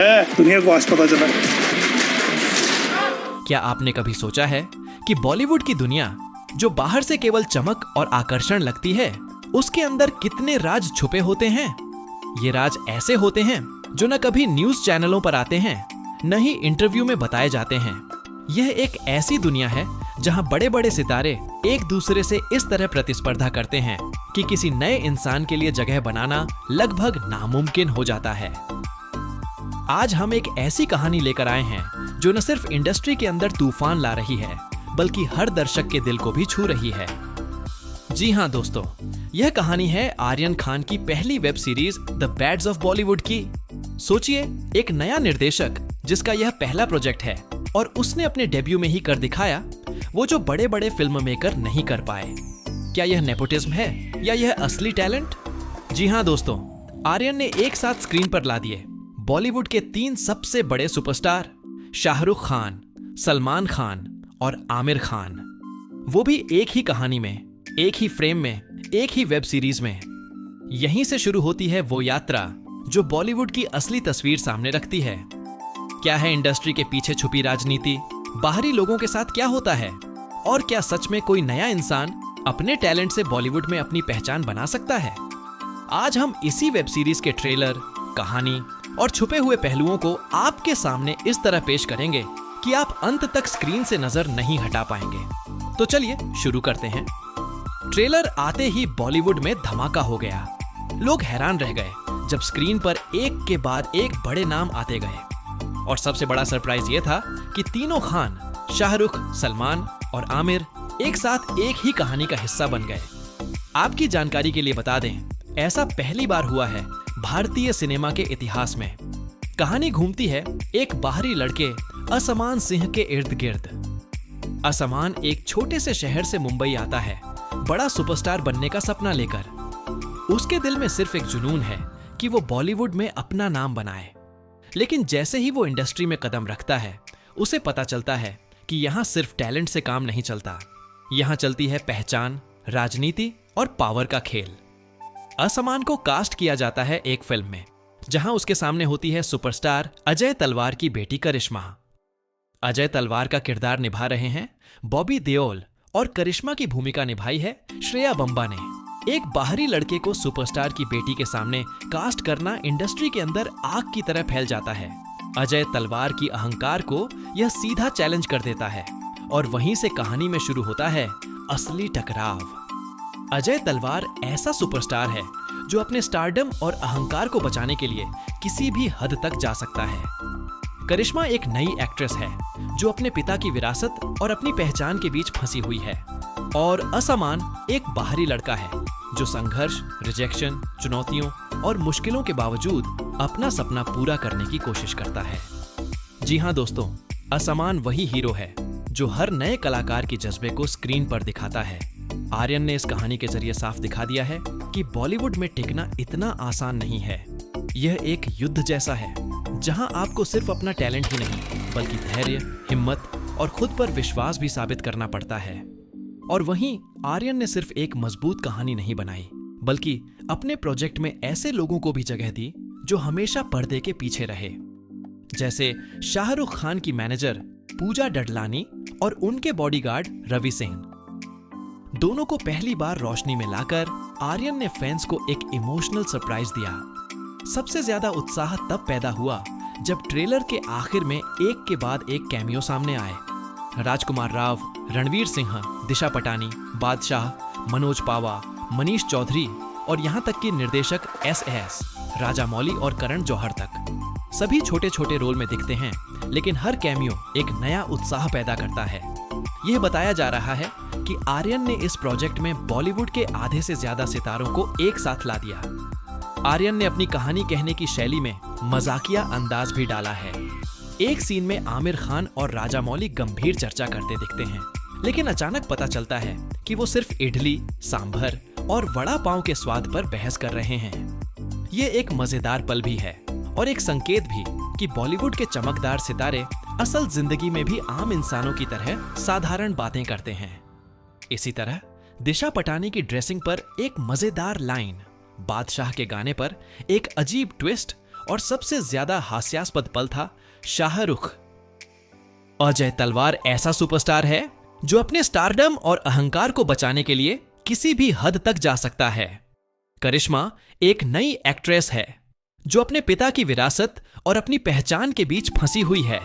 दुनिया को आज पता चला। क्या आपने कभी सोचा है कि बॉलीवुड की दुनिया जो बाहर से केवल चमक और आकर्षण लगती है, उसके अंदर कितने राज छुपे होते हैं। ये राज ऐसे होते हैं जो न कभी न्यूज चैनलों पर आते हैं, न ही इंटरव्यू में बताए जाते हैं। यह एक ऐसी दुनिया है जहां बड़े बड़े सितारे एक दूसरे से इस तरह प्रतिस्पर्धा करते हैं कि किसी नए इंसान के लिए जगह बनाना लगभग नामुमकिन हो जाता है। आज हम एक ऐसी कहानी लेकर आए हैं जो न सिर्फ इंडस्ट्री के अंदर तूफान ला रही है, बल्कि हर दर्शक के दिल को भी छू रही है। जी हाँ दोस्तों, यह कहानी है आर्यन खान की पहली web series the Bads of Bollywood की। सोचिए, एक नया निर्देशक जिसका यह पहला प्रोजेक्ट है और उसने अपने डेब्यू में ही कर दिखाया वो जो बड़े बड़े फिल्म मेकर नहीं कर पाए। क्या यह नेपोटिज्म है या यह असली टैलेंट? जी हाँ दोस्तों, आर्यन ने एक साथ स्क्रीन पर ला दिए बॉलीवुड के 3 सबसे बड़े सुपरस्टार, शाहरुख खान, सलमान खान और आमिर खान। वो भी एक ही कहानी में, एक ही फ्रेम में, एक ही वेब सीरीज में। यहीं से शुरू होती है वो यात्रा जो बॉलीवुड की असली तस्वीर सामने रखती है। क्या है इंडस्ट्री के पीछे छुपी राजनीति, बाहरी लोगों के साथ क्या होता है, और क्या सच में कोई नया इंसान अपने टैलेंट से बॉलीवुड में अपनी पहचान बना सकता है। आज हम इसी वेब सीरीज के ट्रेलर, कहानी और छुपे हुए पहलुओं को आपके सामने इस तरह पेश करेंगे कि आप अंत तक स्क्रीन से नजर नहीं हटा पाएंगे। तो चलिए शुरू करते हैं। ट्रेलर आते ही बॉलीवुड में धमाका हो गया। लोग हैरान रह गए जब स्क्रीन पर एक के बाद एक बड़े नाम आते गए। और सबसे बड़ा सरप्राइज ये था कि तीनों खान, शाहरुख, सलमान और आमिर एक साथ एक ही कहानी का हिस्सा बन गए। आपकी जानकारी के लिए बता दें, ऐसा पहली बार हुआ है भारतीय सिनेमा के इतिहास में। कहानी घूमती है एक बाहरी लड़के असमान सिंह के इर्द गिर्द। असमान एक छोटे से शहर से मुंबई आता है बड़ा सुपरस्टार बनने का सपना लेकर। उसके दिल में सिर्फ एक जुनून है कि वो बॉलीवुड में अपना नाम बनाए। लेकिन जैसे ही वो इंडस्ट्री में कदम रखता है, उसे पता चलता है कि यहाँ सिर्फ टैलेंट से काम नहीं चलता। यहाँ चलती है पहचान, राजनीति और पावर का खेल। असमान को कास्ट किया जाता है एक फिल्म में जहां उसके सामने होती है सुपरस्टार अजय तलवार की बेटी करिश्मा। अजय तलवार का किरदार निभा रहे हैं बॉबी देओल और करिश्मा की भूमिका निभाई है श्रेया बंबा ने। एक बाहरी लड़के को सुपरस्टार की बेटी के सामने कास्ट करना इंडस्ट्री के अंदर आग की तरह फैल जाता है। अजय तलवार की अहंकार को यह सीधा चैलेंज कर देता है और वहीं से कहानी में शुरू होता है असली टकराव। अजय तलवार ऐसा सुपरस्टार है जो अपने स्टारडम और अहंकार को बचाने के लिए किसी भी हद तक जा सकता है। करिश्मा एक नई एक्ट्रेस है जो अपने पिता की विरासत और अपनी पहचान के बीच फंसी हुई है। और असमान एक बाहरी लड़का है जो संघर्ष, रिजेक्शन, चुनौतियों और मुश्किलों के बावजूद अपना सपना पूरा करने की कोशिश करता है। जी हाँ दोस्तों, असमान वही हीरो है जो हर नए कलाकार के जज्बे को स्क्रीन पर दिखाता है। आर्यन ने इस कहानी के जरिए साफ दिखा दिया है कि बॉलीवुड में टिकना इतना आसान नहीं है। यह एक युद्ध जैसा है जहां आपको सिर्फ अपना टैलेंट ही नहीं, बल्कि धैर्य, हिम्मत और खुद पर विश्वास भी साबित करना पड़ता है। और वहीं आर्यन ने सिर्फ एक मजबूत कहानी नहीं बनाई, बल्कि अपने प्रोजेक्ट में ऐसे लोगों को भी जगह दी जो हमेशा पर्दे के पीछे रहे, जैसे शाहरुख खान की मैनेजर पूजा डडलानी और उनके बॉडीगार्ड रवि सिंह। दोनों को पहली बार रोशनी में लाकर आर्यन ने फैंस को एक इमोशनल सरप्राइज दिया। सबसे ज्यादा उत्साह तब पैदा हुआ जब ट्रेलर के आखिर में एक के बाद एक कैमियो सामने आए। राजकुमार राव, रणवीर सिंह, दिशा पटानी, बादशाह, मनोज पावा, मनीष चौधरी और यहाँ तक कि निर्देशक एस राजामौली और करण जौहर तक सभी छोटे छोटे रोल में दिखते हैं, लेकिन हर कैमियो एक नया उत्साह पैदा करता है। यह बताया जा रहा है कि आर्यन ने इस प्रोजेक्ट में बॉलीवुड के आधे से ज्यादा सितारों को एक साथ ला दिया। आर्यन ने अपनी कहानी कहने की शैली में मजाकिया अंदाज भी डाला है। एक सीन में आमिर खान और राजामौली गंभीर चर्चा करते दिखते हैं, लेकिन अचानक पता चलता है कि वो सिर्फ इडली, सांभर और वड़ा पाव के स्वाद पर बहस कर रहे हैं। ये एक मजेदार पल भी है और एक संकेत भी कि बॉलीवुड के चमकदार सितारे असल जिंदगी में भी आम इंसानों की तरह साधारण बातें करते हैं। इसी तरह दिशा पटानी की ड्रेसिंग पर एक मजेदार लाइन, बादशाह के गाने पर एक अजीब ट्विस्ट और सबसे ज्यादा हास्यास्पद पल था शाहरुख। अजय तलवार ऐसा सुपरस्टार है जो अपने स्टारडम और अहंकार को बचाने के लिए किसी भी हद तक जा सकता है। करिश्मा एक नई एक्ट्रेस है जो अपने पिता की विरासत और अपनी पहचान के बीच फंसी हुई है,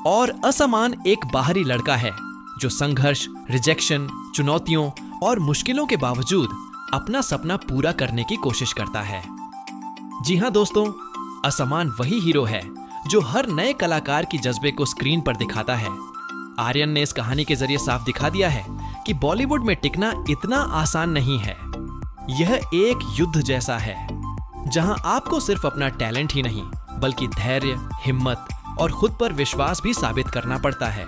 और असमान एक बाहरी लड़का है जो संघर्ष, रिजेक्शन, चुनौतियों और मुश्किलों के बावजूद अपना सपना पूरा करने की कोशिश करता है। जी हां दोस्तों, असमान वही हीरो है जो हर नए कलाकार की जज्बे को स्क्रीन पर दिखाता है। आर्यन ने इस कहानी के जरिए साफ दिखा दिया है कि बॉलीवुड में टिकना इतना आसान नहीं है। यह एक युद्ध जैसा है जहां आपको सिर्फ अपना टैलेंट ही नहीं बल्कि धैर्य, हिम्मत और खुद पर विश्वास भी साबित करना पड़ता है।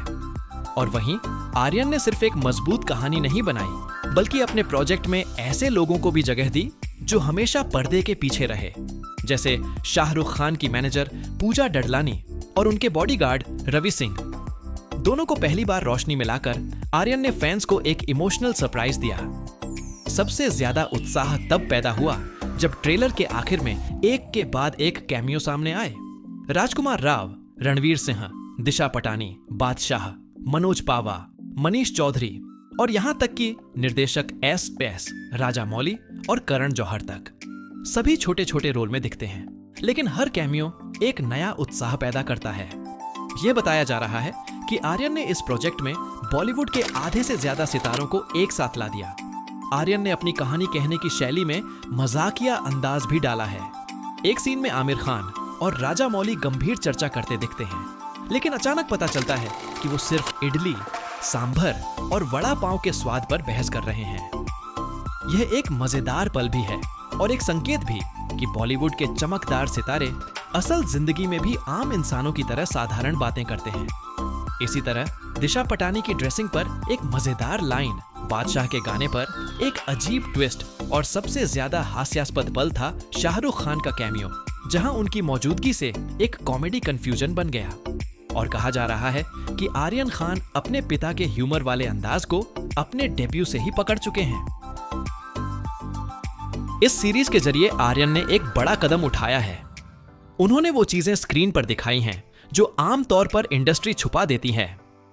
और वहीं आर्यन ने सिर्फ एक मजबूत कहानी नहीं बनाई बल्कि अपने प्रोजेक्ट में ऐसे लोगों को भी जगह दी जो हमेशा पर्दे के पीछे रहे, जैसे शाहरुख खान की मैनेजर पूजा डडलानी और उनके बॉडीगार्ड रवि सिंह। दोनों को पहली बार रोशनी में लाकर आर्यन ने फैंस को एक इमोशनल सरप्राइज दिया। सबसे ज्यादा उत्साह तब पैदा हुआ जब ट्रेलर के आखिर में एक के बाद एक कैमियो सामने आए। राजकुमार राव, रणवीर सिंह, दिशा पटानी, बादशाह, मनोज पावा, मनीष चौधरी और यहां तक कि निर्देशक एस पेस, राजा मौली और करण जौहर तक सभी छोटे छोटे रोल में दिखते हैं, लेकिन हर कैमियो एक नया उत्साह पैदा करता है। यह बताया जा रहा है कि आर्यन ने इस प्रोजेक्ट में बॉलीवुड के आधे से ज्यादा सितारों को एक साथ ला दिया। आर्यन ने अपनी कहानी कहने की शैली में मजाकिया अंदाज भी डाला है। एक सीन में आमिर खान और राजा मौली गंभीर चर्चा करते दिखते हैं, लेकिन अचानक पता चलता है कि वो सिर्फ इडली, सांभर और वड़ा पाव के स्वाद पर बहस कर रहे हैं। यह एक मजेदार पल भी है और एक संकेत भी कि बॉलीवुड के चमकदार सितारे असल जिंदगी में भी आम इंसानों की तरह साधारण बातें करते हैं। इसी तरह दिशा पटानी की ड्रेसिंग पर एक मजेदार लाइन, बादशाह के गाने पर एक अजीब ट्विस्ट और सबसे ज्यादा हास्यास्पद पल था शाहरुख खान का कैमियो, जहां उनकी मौजूदगी से एक कॉमेडी कंफ्यूजन बन गया। और कहा जा रहा है कि आर्यन खान अपने पिता के ह्यूमर वाले अंदाज को अपने डेब्यू से ही पकड़ चुके हैं। इस सीरीज के जरिए आर्यन ने एक बड़ा कदम उठाया है। उन्होंने वो चीजें स्क्रीन पर दिखाई हैं जो आमतौर पर इंडस्ट्री छुपा देती है।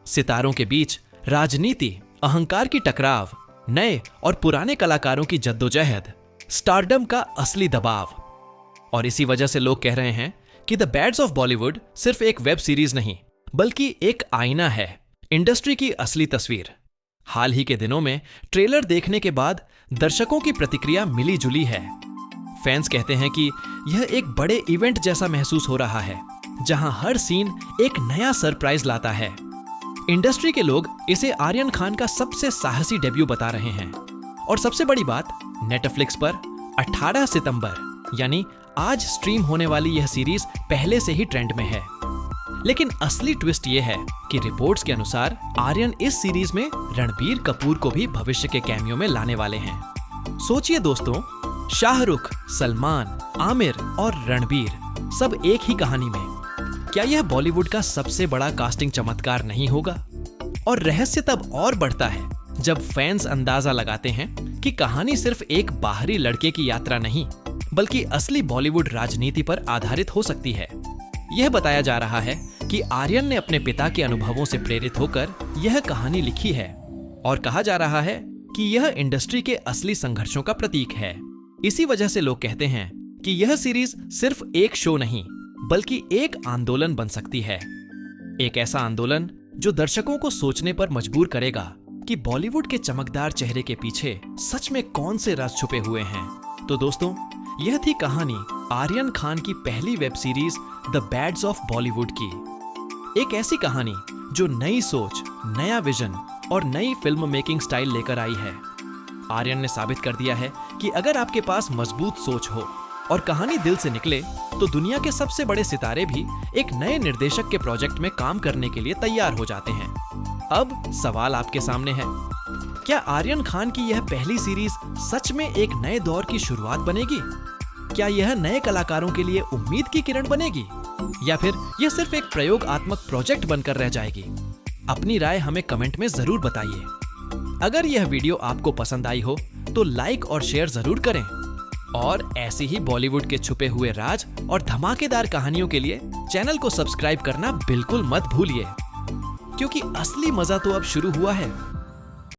सितारों के बीच राजनीति, अहंकार की टकराव, नए और पुराने कलाकारों की जद्दोजहद, स्टारडम का असली दबाव। और इसी वजह से लोग कह रहे हैं कि द बैड्स ऑफ बॉलीवुड सिर्फ एक वेब सीरीज नहीं बल्कि एक आईना है, इंडस्ट्री की असली तस्वीर। हाल ही के दिनों में ट्रेलर देखने के बाद दर्शकों की प्रतिक्रिया मिली जुली है। फैंस कहते हैं कि यह एक बड़े इवेंट जैसा महसूस हो रहा है जहां हर सीन एक नया सरप्राइज लाता है। इंडस्ट्री के लोग इसे आर्यन खान का सबसे साहसी डेब्यू बता रहे हैं। और सबसे बड़ी बात, नेटफ्लिक्स पर 18 सितंबर यानी आज स्ट्रीम होने वाली यह सीरीज पहले से ही ट्रेंड में है। लेकिन असली ट्विस्ट यह है कि रिपोर्ट्स के अनुसार आर्यन इस सीरीज में रणबीर कपूर को भी भविष्य के कैमियो में लाने वाले हैं। सोचिए दोस्तों, शाहरुख, सलमान, आमिर और रणबीर सब एक ही कहानी में। क्या यह बॉलीवुड का सबसे बड़ा कास्टिंग चमत्कार नहीं होगा? और रहस्य तब और बढ़ता है जब फैंस अंदाजा लगाते हैं कि कहानी सिर्फ एक बाहरी लड़के की यात्रा नहीं बल्कि असली बॉलीवुड राजनीति पर आधारित हो सकती है। यह बताया जा रहा है कि आर्यन ने अपने पिता के अनुभवों से प्रेरित होकर यह कहानी लिखी है और कहा जा रहा है कि यह इंडस्ट्री के असली संघर्षों का प्रतीक है। इसी वजह से लोग कहते हैं कि यह सीरीज सिर्फ एक शो नहीं बल्कि एक आंदोलन बन सकती है। एक ऐसा आंदोलन जो दर्शकों को सोचने पर मजबूर करेगा कि बॉलीवुड के चमकदार चेहरे के पीछे सच में कौन से राज छुपे हुए हैं। तो दोस्तों, यह थी कहानी आर्यन खान की पहली web series the Bads of Bollywood की। एक ऐसी कहानी जो नई सोच, नया विजन और नई फिल्म मेकिंग स्टाइल लेकर आई है। आर्यन ने साबित कर दिया है कि अगर आपके पास मजबूत सोच हो और कहानी दिल से निकले तो दुनिया के सबसे बड़े सितारे भी एक नए निर्देशक के प्रोजेक्ट में काम करने के लिए तैयार हो जाते हैं। अब सवाल आपके सामने है, क्या आर्यन खान की यह पहली सीरीज सच में एक नए दौर की शुरुआत बनेगी? क्या यह नए कलाकारों के लिए उम्मीद की किरण बनेगी या फिर यह सिर्फ एक प्रयोगात्मक प्रोजेक्ट बनकर रह जाएगी? अपनी राय हमें कमेंट में जरूर बताइए। अगर यह वीडियो आपको पसंद आई हो तो लाइक और शेयर जरूर करें और ऐसी ही बॉलीवुड के छुपे हुए राज और धमाकेदार कहानियों के लिए चैनल को सब्सक्राइब करना बिल्कुल मत भूलिए, क्योंकि असली मजा तो अब शुरू हुआ है।